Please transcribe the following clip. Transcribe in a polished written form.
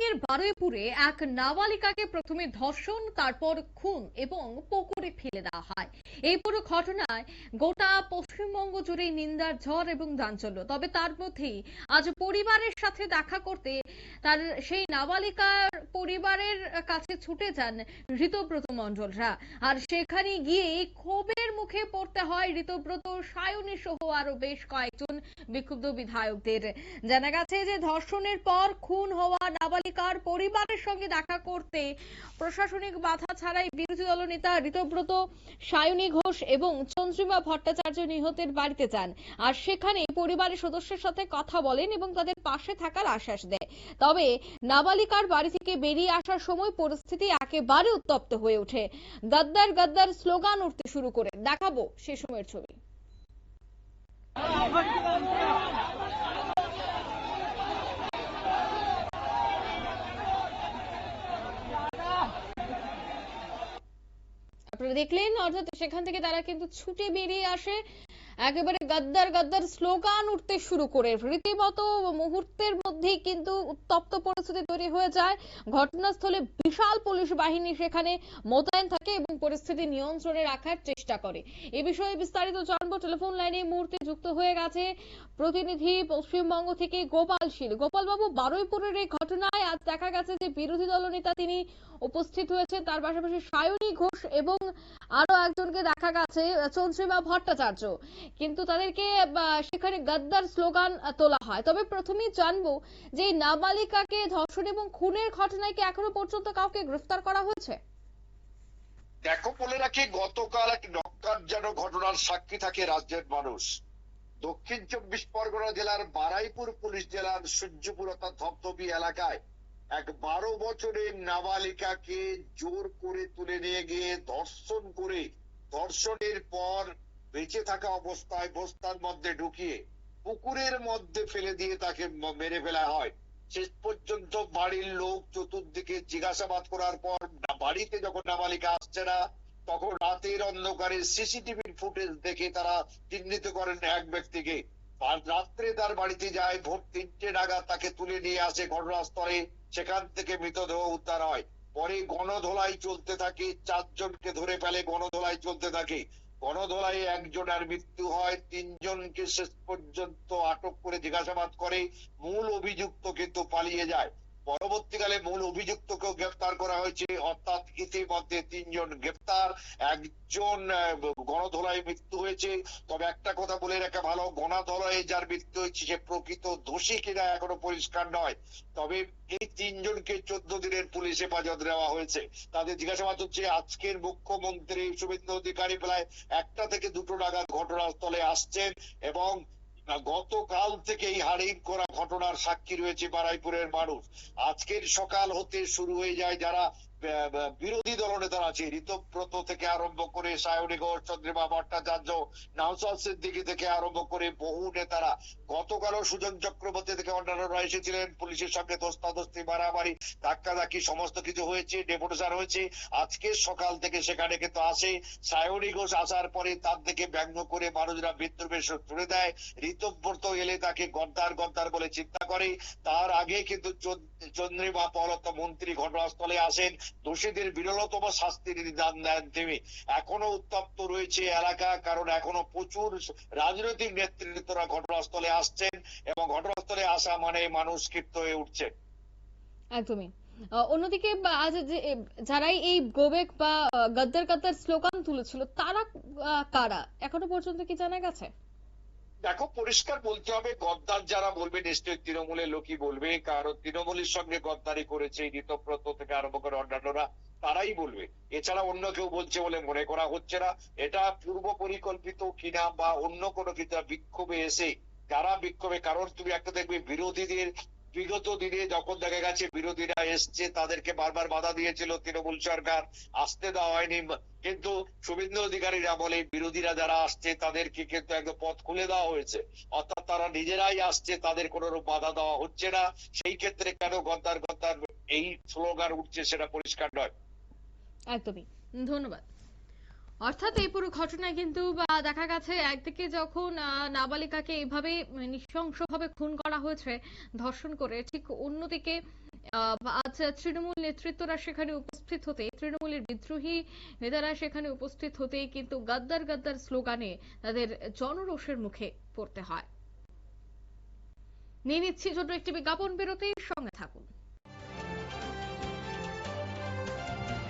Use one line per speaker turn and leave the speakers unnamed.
দক্ষিণের বারুইপুরে এক নাবালিকাকে প্রথমে ধর্ষণ, তারপর খুন এবং পুকুরে ফেলে দেওয়া হয়। এই পুরো ঘটনায় গোটা পশ্চিমবঙ্গ জুড়ে নিন্দার ঝড় এবং চাঞ্চল্য। তবে তার মধ্যেই আজ পরিবারের সাথে দেখা করতে তার সেই নাবালিকার পরিবারের কাছে ছুটে যান ঋতব্রত মণ্ডলরা। আর সেখানে গিয়ে ক্ষোভের মুখে পড়তে হয় ঋতব্রত, সায়নী সহ আরো বেশ কয়েকজন বিক্ষুব্ধ বিধায়কদের। জানা গেছে যে ধর্ষণের পর খুন হওয়া নাবালিকার পরিবারের সঙ্গে দেখা করতে প্রশাসনিক বাধা ছাড়াই বিরোধী দলনেতা ঋতব্রত, সায়নী ঘোষ এবং চন্দ্রিমা ভট্টাচার্য নিহতের বাড়িতে যান। আর সেখানে পরিবারের সদস্যের সাথে কথা বলেন এবং তাদের পাশে থাকার আশ্বাস দেয়। তবে নাবালিকার বাড়ি থেকে বেরিয়ে আসার সময় পরিস্থিতি একেবারে উত্তপ্ত হয়ে ওঠে। গদ্দার গদ্দার স্লোগান উঠতে শুরু করে। দেখাবো সে সময়ের ছবি। আপনারা দেখলেন, অর্থাৎ সেখান থেকে তারা কিন্তু ছুটে বেরিয়ে আসে, একেবারে গদ্দার গদ্দার স্লোগান উঠতে শুরু করে। রীতিমতো মুহূর্তের মধ্যেই কিন্তু উত্তপ্ত পরিস্থিতি তৈরি হয়ে যায়। ঘটনাস্থলে বিশাল পুলিশ বাহিনী সেখানে মোতায়েন থাকে এবং পরিস্থিতি নিয়ন্ত্রণে রাখার চেষ্টা করে। এ বিষয়ে বিস্তারিত জানবো। টেলিফোন লাইনে এই মুহূর্তে যুক্ত হয়ে গেছে প্রতিনিধি পশ্চিমবঙ্গ থেকে গোপাল শীল। গোপাল বাবু, বারুইপুরের এই ঘটনায় আজ দেখা গেছে যে বিরোধী দলনেতা তিনি উপস্থিত হয়েছেন, তার পাশাপাশি সায়নী ঘোষ এবং আরো একজনকে দেখা গেছে চন্দ্রিমা ভট্টাচার্য, কিন্তু তাদেরকে সেখানে গদ্দার স্লোগান তোলা হয়। তবে প্রথমেই জানবো যে নাবালিকাকে ধর্ষণ এবং খুনের ঘটনায় কি এখনো পর্যন্ত কাউকে গ্রেফতার করা হয়েছে?
দেখো, বলে রাখি, গতকাল এক নক্কারজনক ঘটনার সাক্ষী থাকে রাজ্যের মানুষ। দক্ষিণ 24 পরগনা জেলার বারুইপুর পুলিশ জেলার সূর্যপুর অর্থাৎ ধবধবি এলাকায় এক 12 বছরের নাবালিকাকে জোর করে তুলে নিয়ে গিয়ে ধর্ষণ করে, ধর্ষণের পর বেঁচে থাকা অবস্থায় বস্তার মধ্যে ঢুকিয়ে পুকুরের মধ্যে ফেলে দিয়ে তাকে মেরে ফেলা হয়। শেষ পর্যন্ত বাড়ির লোক চতুর্দিকে জিজ্ঞাসাবাদ করার পর বাড়িতে যখন নাবালিকা আসছে না, তখন রাতের অন্ধকারে সিসিটিভির ফুটেজ দেখে তারা চিহ্নিত করেন এক ব্যক্তিকে। রাত্রে তার বাড়িতে যায়, ভোর 3টে নাগাদ তাকে তুলে নিয়ে আসে ঘটনাস্থলে। সেখান থেকে মৃতদেহ উদ্ধার হয়। পরে গণধোলাই চলতে থাকে, 4 জনকে ধরে ফেলে, গণধোলাই চলতে থাকে। গণধোলাই একজনের মৃত্যু হয়, 3 জনকে শেষ পর্যন্ত আটক করে জিজ্ঞাসাবাদ করে। মূল অভিযুক্ত কিন্তু পালিয়ে যায়। পরবর্তীকালে মূল অভিযুক্তকেও গ্রেফতার করা হয়েছে, অর্থাৎ ইতিমধ্যে 3 জন গ্রেফতার, একজন গণধোলাই মৃত্যু হয়েছে। তবে একটা কথা বলে রাখা ভালো, গণধোলাই যার মৃত্যু হয়েছে সে প্রকৃত দোষী কিনা এখনো পরিষ্কার নয়। তবে এই 3 জনকে 14 দিনের পুলিশ হেফাজত দেওয়া হয়েছে। তাদের জিজ্ঞাসাবাদ হচ্ছে। আজকের মুখ্যমন্ত্রী শুভেন্দু অধিকারী প্রায় 1টা থেকে 2টো নাগাদ ঘটনাস্থলে আসছেন এবং গতকাল থেকে এই হারিয়ে করা ঘটনার সাক্ষী রয়েছে বারুইপুরের মানুষ। আজকের সকাল হতে শুরু হয়ে যায় যারা বিরোধী দলনেতারা আছে, ঋতব্রত থেকে আরম্ভ করে সায়নী ঘোষ, চন্দ্রিমা ভট্টাচার্য, নওশাদ সিদ্দিকী থেকে আরম্ভ করে বহু নেতারা। গতকালও সুজন চক্রবর্তী থেকে অন্যান্যরা এসেছিলেন। পুলিশের সঙ্গে ধস্তাধস্তি, মারামারি, ধাক্কাধাক্কি সমস্ত কিছু হয়েছে, ডেপুটেশন হয়েছে। আজকে সকাল থেকে সেখানে কিন্তু আসে। সায়নী ঘোষ আসার পরে তার দিকে ব্যঙ্গ করে মানুষরা বিদ্রোহের সুর তুলে দেয়। ঋতব্রত এলে তাকে গদ্দার গদ্দার বলে চিন্তা করে। তার আগে কিন্তু চন্দ্রিমা পলক মন্ত্রী ঘটনাস্থলে আসেন, দোষীদের বিরলতম শাস্তির নিদান দেন তিনি। এখনো উত্তপ্ত রয়েছে এলাকা, কারণ এখনো প্রচুর রাজনৈতিক নেতৃত্বরা ঘটনাস্থলে আসছেন এবং ঘটনাস্থলে আসা মানে মানুষ ক্ষিপ্ত হয়ে উঠছে।
একদমই। অন্যদিকে আজ যারাই এই গোবেক বা গদ্দার গদ্দার স্লোগান তুলেছিল তারা কারা এখনো পর্যন্ত কি জানা গেছে?
দেখো, পরিষ্কার বলতে হবে, গদ্দার যারা বলবে নিশ্চয়ই তৃণমূলের লোকই বলবে, কারণ তৃণমূলের সঙ্গে গদ্দারি করেছে ঋতব্রত থেকে আরম্ভ করে অন্যান্যরা, তারাই বলবে। এছাড়া অন্য কেউ বলছে বলে মনে করা হচ্ছে না। এটা পূর্ব পরিকল্পিত কিনা বা অন্য কোনো কিছু বিক্ষোভে এসে যারা বিক্ষোভে, কারণ তুমি একটা দেখবে বিরোধীদের বিগত দিনে যখন দেখা গেছে বিরোধীরা এসছে তাদেরকে বারবার বাধা দিয়েছিল তৃণমূল সরকার, আসতে দেওয়া হয়নি। কিন্তু শুভেন্দু অধিকারীর আমলে বিরোধীরা যারা আসছে তাদেরকে কিন্তু একদম পথ খুলে দেওয়া হয়েছে, অর্থাৎ তারা নিজেরাই আসছে, তাদের কোন বাধা দেওয়া হচ্ছে না। সেই ক্ষেত্রে কেন গদ্দার গদ্দার এই স্লোগান উঠছে সেটা পরিষ্কার নয়।
একদমই। ধন্যবাদ। অর্থাৎ এই পুরো ঘটনায় কিন্তু দেখা গেছে একদিকে যখন নাবালিকাকে এভাবে নৃশংসভাবে খুন করা হয়েছে ধর্ষণ করে, ঠিক অন্যদিকে আজ তৃণমূল নেতৃত্বরা সেখানে উপস্থিত হতে, তৃণমূলের বিদ্রোহী নেতারা সেখানে উপস্থিত হতেই কিন্তু গাদ্দার গাদ্দার স্লোগানে তাদের জনরোষের মুখে পড়তে হয়। নিয়ে নিচ্ছি ছোট একটি বিজ্ঞাপন বিরতির সঙ্গে থাকুন।